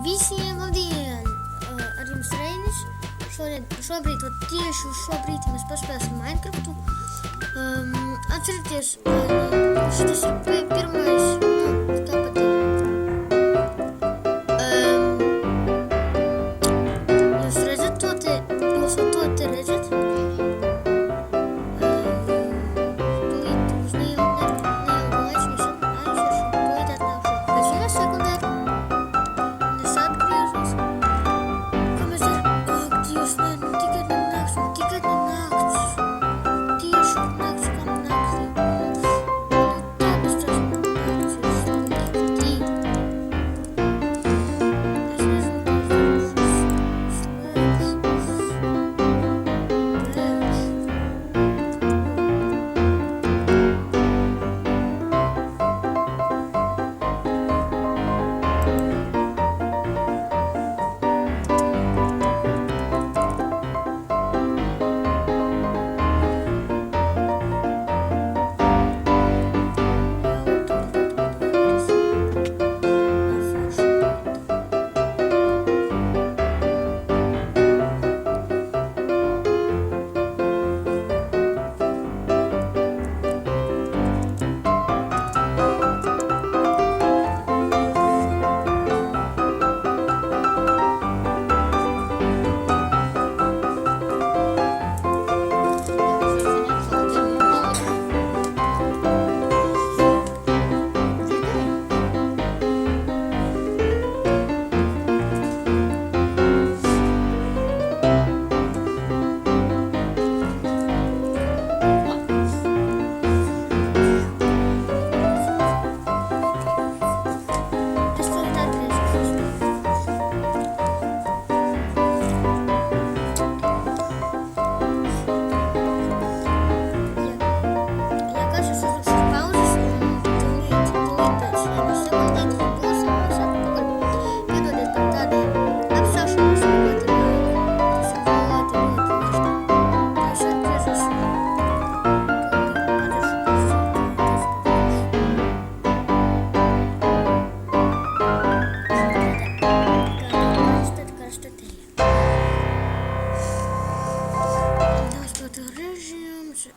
Visiem labdien! Ar jums Reinis. Šobrīd mēs paspēlēsim Minecraftu. Atcerieties, šis ir pirmais, kā patīk. Jūs redzat to te, jūs to te redzat? Tūlīt uz neilgu laiku mēs aiziešu, tūlīt atnākšu. Pēc vienas sekundēs. Es atgriežos. Ko mēs darām? Ak, Dievs, nē, tikai nenāks. Tieši nakts, kā naktī. Tā mēs tas nakts ir slikti. Es nezinu, kā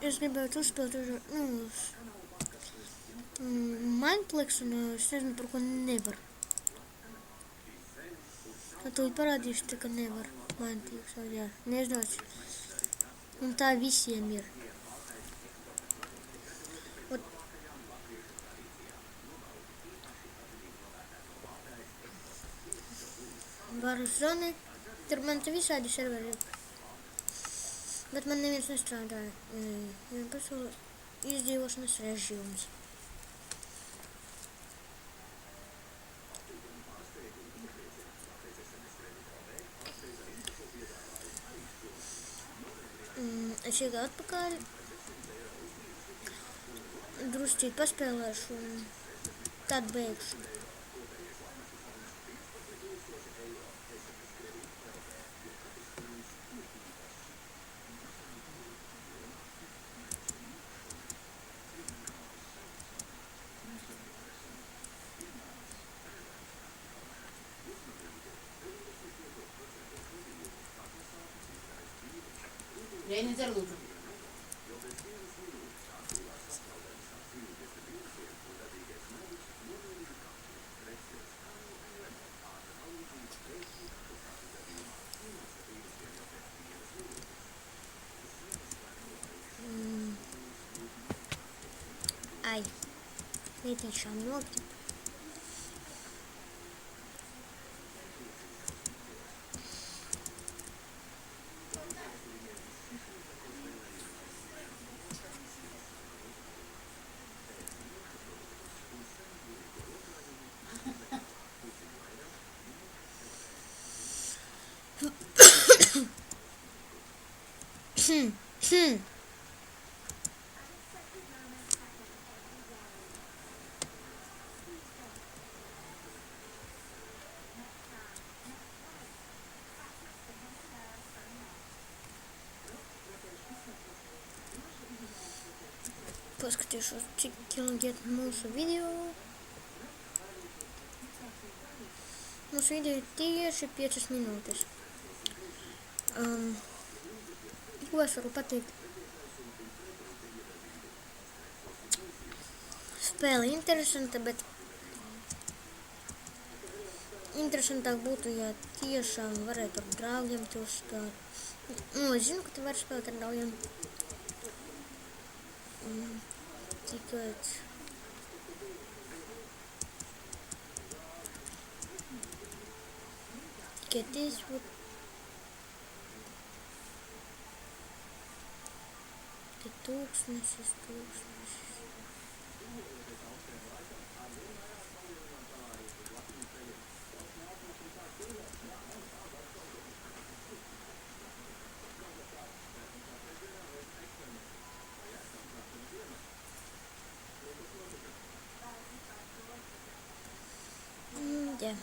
es gribētu uzspēlēt Mineplex, un es nezinu, par ko nevar. Tūlīt parādīšu, ka nevar Mineplex, jā, nezināšu. Un tā visiem ir. Varu zvanīt, tur man te visādi serveri ir. Bet man neviens nestrādāja. Vienkārši izdzīvošanas režīms. Es iegāju atpakaļ. Druscīt paspēlēšu un tad beigšu. Reinis ar lūdzu. Ai, netīšām nokrita. Paskatīšos, cik ilgi iet mūsu video. Mūsu video ir tieši 5 minūtes. Ko es varu pateikt? Spēle interesanta, bet interesantāk būtu, ja tiešām varētu ar draugiem to spēlēt. Es zinu, ka tu vari spēlēt ar draugiem. Tikai this would tūkstnesis. Yeah.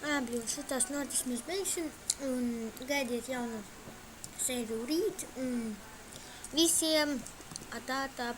Labi, un šitās notis mēs beigsim, un gaidiet jaunu sēriju rīt, un visiem atā tā.